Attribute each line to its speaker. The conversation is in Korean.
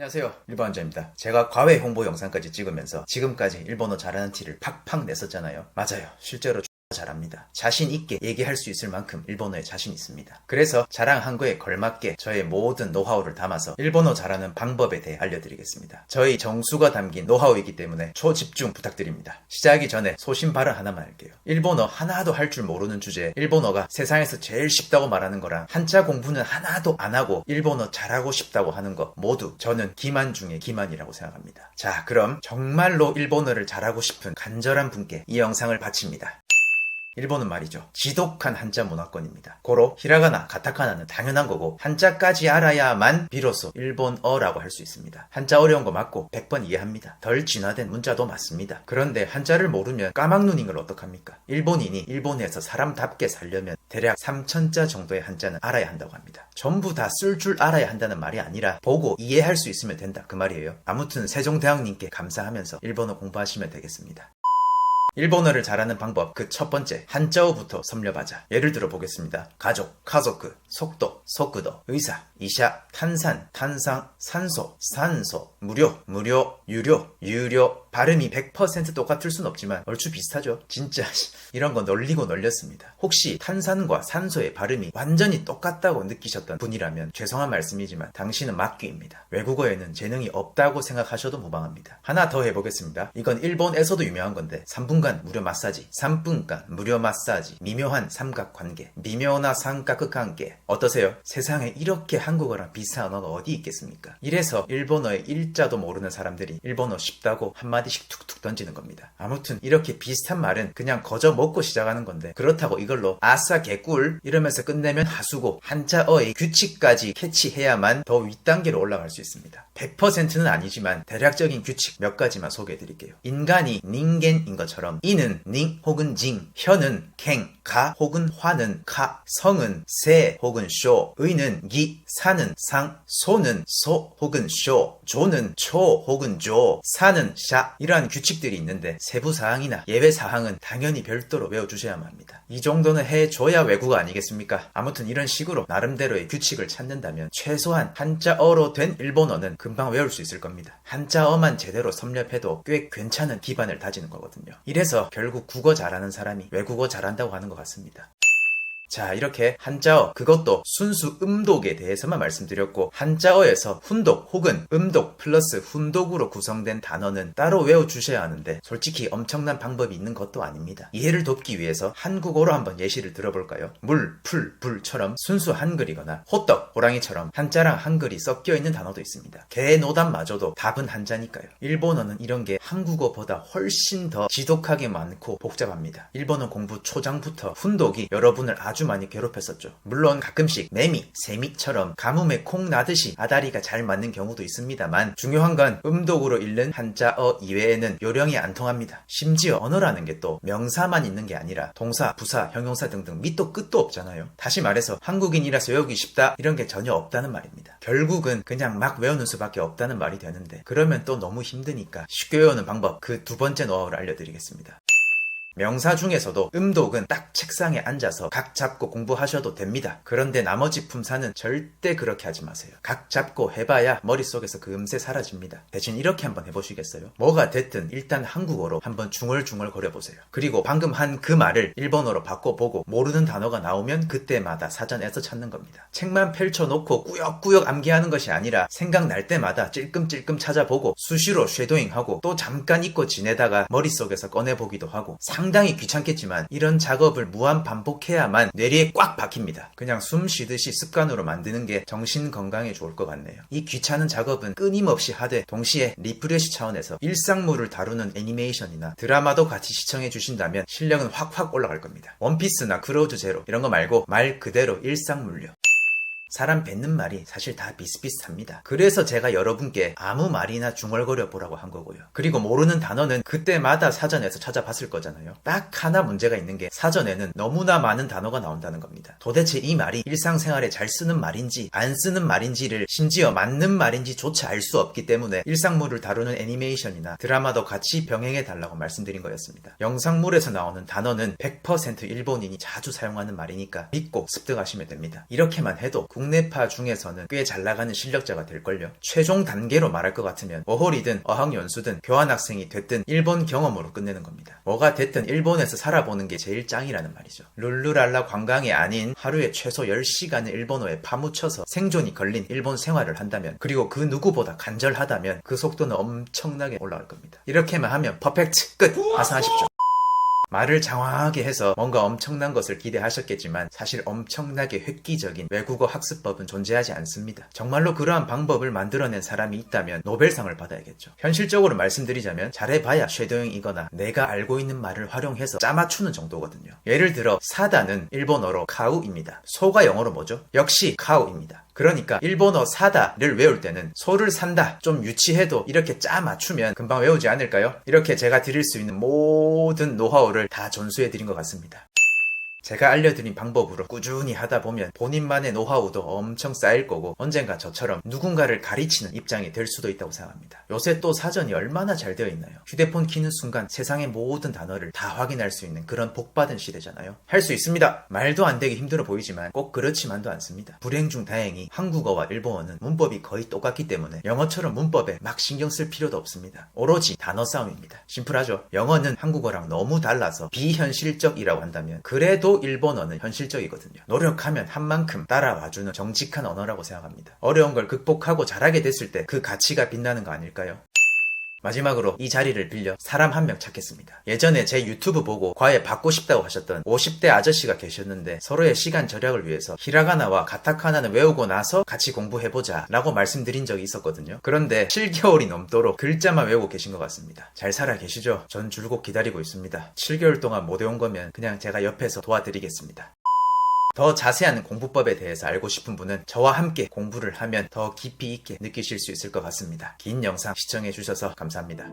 Speaker 1: 안녕하세요, 일본어자입니다. 제가 과외 홍보 영상까지 찍으면서 지금까지 일본어 잘하는 티를 팍팍 냈었잖아요. 맞아요. 실제로 잘합니다. 자신 있게 얘기할 수 있을 만큼 일본어에 자신 있습니다. 그래서 자랑한 거에 걸맞게 저의 모든 노하우를 담아서 일본어 잘하는 방법에 대해 알려드리겠습니다. 저희 정수가 담긴 노하우이기 때문에 초집중 부탁드립니다. 시작하기 전에 소신 발언 하나만 할게요. 일본어 하나도 할 줄 모르는 주제에 일본어가 세상에서 제일 쉽다고 말하는 거랑 한자 공부는 하나도 안 하고 일본어 잘하고 싶다고 하는 거 모두 저는 기만 중에 기만이라고 생각합니다. 자, 그럼 정말로 일본어를 잘하고 싶은 간절한 분께 이 영상을 바칩니다. 일본은 말이죠. 지독한 한자 문화권입니다. 고로 히라가나, 가타카나는 당연한 거고 한자까지 알아야만 비로소 일본어라고 할 수 있습니다. 한자 어려운 거 맞고 100번 이해합니다. 덜 진화된 문자도 맞습니다. 그런데 한자를 모르면 까막눈인 걸 어떡합니까? 일본인이 일본에서 사람답게 살려면 대략 3000자 정도의 한자는 알아야 한다고 합니다. 전부 다 쓸 줄 알아야 한다는 말이 아니라 보고 이해할 수 있으면 된다 그 말이에요. 아무튼 세종대왕님께 감사하면서 일본어 공부하시면 되겠습니다. 일본어를 잘하는 방법 그 첫 번째 한자어부터 섭렵하자. 예를 들어 보겠습니다. 가족, 가족그, 속도, 속구도, 의사, 이샤, 탄산, 탄상, 산소, 산소, 무료, 무료, 유료, 유료. 발음이 100% 똑같을 순 없지만 얼추 비슷하죠. 진짜 이런 거 널리고 널렸습니다. 혹시 탄산과 산소의 발음이 완전히 똑같다고 느끼셨던 분이라면 죄송한 말씀이지만 당신은 막귀입니다. 외국어에는 재능이 없다고 생각하셔도 무방합니다. 하나 더 해보겠습니다. 이건 일본에서도 유명한 건데 3분간 무료 마사지, 3분간 무료 마사지, 미묘한 삼각관계, 미묘나 삼각관계. 어떠세요? 세상에 이렇게 한국어랑 비슷한 언어가 어디 있겠습니까? 이래서 일본어의 일자도 모르는 사람들이 일본어 쉽다고 한마디씩 툭툭 던지는 겁니다. 아무튼 이렇게 비슷한 말은 그냥 거저 먹고 시작하는 건데 그렇다고 이걸로 아싸 개꿀 이러면서 끝내면 하수고 한자어의 규칙까지 캐치해야만 더 윗단계로 올라갈 수 있습니다. 100%는 아니지만 대략적인 규칙 몇 가지만 소개해드릴게요. 인간이 닌겐인 것처럼 이는 닝 혹은 징, 혀는 갱, 가 혹은 화는 카, 성은 세 혹은 쇼, 의는 기, 사는 상, 소는 소 혹은 쇼, 조는 초 혹은 조, 사는 샤. 이러한 규칙들이 있는데 세부사항이나 예외사항은 당연히 별도로 외워주셔야만 합니다. 이 정도는 해줘야 외국어 아니겠습니까? 아무튼 이런 식으로 나름대로의 규칙을 찾는다면 최소한 한자어로 된 일본어는 금방 외울 수 있을 겁니다. 한자어만 제대로 섭렵해도 꽤 괜찮은 기반을 다지는 거거든요. 이래서 결국 국어 잘하는 사람이 외국어 잘한다고 하는 것 같습니다. 자, 이렇게 한자어, 그것도 순수 음독에 대해서만 말씀드렸고 한자어에서 훈독 혹은 음독 플러스 훈독으로 구성된 단어는 따로 외워주셔야 하는데 솔직히 엄청난 방법이 있는 것도 아닙니다. 이해를 돕기 위해서 한국어로 한번 예시를 들어볼까요? 물, 풀, 불처럼 순수 한글이거나 호떡, 호랑이처럼 한자랑 한글이 섞여있는 단어도 있습니다. 개노답마저도 답은 한자니까요. 일본어는 이런 게 한국어보다 훨씬 더 지독하게 많고 복잡합니다. 일본어 공부 초장부터 훈독이 여러분을 아주 많이 괴롭혔었죠. 물론 가끔씩 매미, 세미처럼 가뭄에 콩 나듯이 아다리가 잘 맞는 경우도 있습니다만 중요한 건 음독으로 읽는 한자어 이외에는 요령이 안 통합니다. 심지어 언어라는 게 또 명사만 있는 게 아니라 동사, 부사, 형용사 등등 밑도 끝도 없잖아요. 다시 말해서 한국인이라서 외우기 쉽다 이런 게 전혀 없다는 말입니다. 결국은 그냥 막 외우는 수밖에 없다는 말이 되는데 그러면 또 너무 힘드니까 쉽게 외우는 방법 그 두 번째 노하우를 알려드리겠습니다. 명사 중에서도 음독은 딱 책상에 앉아서 각 잡고 공부하셔도 됩니다. 그런데 나머지 품사는 절대 그렇게 하지 마세요. 각 잡고 해봐야 머릿속에서 금세 사라집니다. 대신 이렇게 한번 해보시겠어요? 뭐가 됐든 일단 한국어로 한번 중얼중얼 거려보세요. 그리고 방금 한 그 말을 일본어로 바꿔보고 모르는 단어가 나오면 그때마다 사전에서 찾는 겁니다. 책만 펼쳐놓고 꾸역꾸역 암기하는 것이 아니라 생각날 때마다 찔끔찔끔 찾아보고 수시로 쉐도잉하고 또 잠깐 잊고 지내다가 머릿속에서 꺼내보기도 하고 상당히 귀찮겠지만 이런 작업을 무한 반복해야만 뇌리에 꽉 박힙니다. 그냥 숨 쉬듯이 습관으로 만드는 게 정신 건강에 좋을 것 같네요. 이 귀찮은 작업은 끊임없이 하되 동시에 리프레시 차원에서 일상물을 다루는 애니메이션이나 드라마도 같이 시청해 주신다면 실력은 확확 올라갈 겁니다. 원피스나 크로우즈 제로 이런 거 말고 말 그대로 일상물요. 사람 뱉는 말이 사실 다 비슷비슷합니다. 그래서 제가 여러분께 아무 말이나 중얼거려 보라고 한 거고요. 그리고 모르는 단어는 그때마다 사전에서 찾아봤을 거잖아요. 딱 하나 문제가 있는 게 사전에는 너무나 많은 단어가 나온다는 겁니다. 도대체 이 말이 일상생활에 잘 쓰는 말인지 안 쓰는 말인지를 심지어 맞는 말인지조차 알 수 없기 때문에 일상물을 다루는 애니메이션이나 드라마도 같이 병행해 달라고 말씀드린 거였습니다. 영상물에서 나오는 단어는 100% 일본인이 자주 사용하는 말이니까 믿고 습득하시면 됩니다. 이렇게만 해도 국내파 중에서는 꽤 잘 나가는 실력자가 될걸요. 최종 단계로 말할 것 같으면 워홀이든 어학연수든 교환학생이 됐든 일본 경험으로 끝내는 겁니다. 뭐가 됐든 일본에서 살아보는 게 제일 짱이라는 말이죠. 룰루랄라 관광이 아닌 하루에 최소 10시간을 일본어에 파묻혀서 생존이 걸린 일본 생활을 한다면, 그리고 그 누구보다 간절하다면 그 속도는 엄청나게 올라갈 겁니다. 이렇게만 하면 퍼펙트 끝! 하산하십시오. 말을 장황하게 해서 뭔가 엄청난 것을 기대하셨겠지만 사실 엄청나게 획기적인 외국어 학습법은 존재하지 않습니다. 정말로 그러한 방법을 만들어낸 사람이 있다면 노벨상을 받아야겠죠. 현실적으로 말씀드리자면 잘해봐야 쉐도잉이거나 내가 알고 있는 말을 활용해서 짜맞추는 정도거든요. 예를 들어 사다는 일본어로 카우입니다. 소가 영어로 뭐죠? 역시 카우입니다. 그러니까 일본어 사다를 외울 때는 소를 산다 좀 유치해도 이렇게 짜 맞추면 금방 외우지 않을까요? 이렇게 제가 드릴 수 있는 모든 노하우를 다 전수해 드린 것 같습니다. 제가 알려드린 방법으로 꾸준히 하다 보면 본인만의 노하우도 엄청 쌓일 거고 언젠가 저처럼 누군가를 가르치는 입장이 될 수도 있다고 생각합니다. 요새 또 사전이 얼마나 잘 되어 있나요? 휴대폰 키는 순간 세상의 모든 단어를 다 확인할 수 있는 그런 복받은 시대잖아요. 할 수 있습니다. 말도 안 되게 힘들어 보이지만 꼭 그렇지만도 않습니다. 불행 중 다행히 한국어와 일본어는 문법이 거의 똑같기 때문에 영어처럼 문법에 막 신경 쓸 필요도 없습니다. 오로지 단어 싸움입니다. 심플하죠? 영어는 한국어랑 너무 달라서 비현실적이라고 한다면 그래도 일본어는 현실적이거든요. 노력하면 한 만큼 따라와주는 정직한 언어라고 생각합니다. 어려운 걸 극복하고 잘하게 됐을 때 그 가치가 빛나는 거 아닐까요? 마지막으로 이 자리를 빌려 사람 한 명 찾겠습니다. 예전에 제 유튜브 보고 과외 받고 싶다고 하셨던 50대 아저씨가 계셨는데 서로의 시간 절약을 위해서 히라가나와 가타카나는 외우고 나서 같이 공부해보자 라고 말씀드린 적이 있었거든요. 그런데 7개월이 넘도록 글자만 외우고 계신 것 같습니다. 잘 살아 계시죠? 전 줄곧 기다리고 있습니다. 7개월 동안 못 외운 거면 그냥 제가 옆에서 도와드리겠습니다. 더 자세한 공부법에 대해서 알고 싶은 분은 저와 함께 공부를 하면 더 깊이 있게 느끼실 수 있을 것 같습니다. 긴 영상 시청해 주셔서 감사합니다.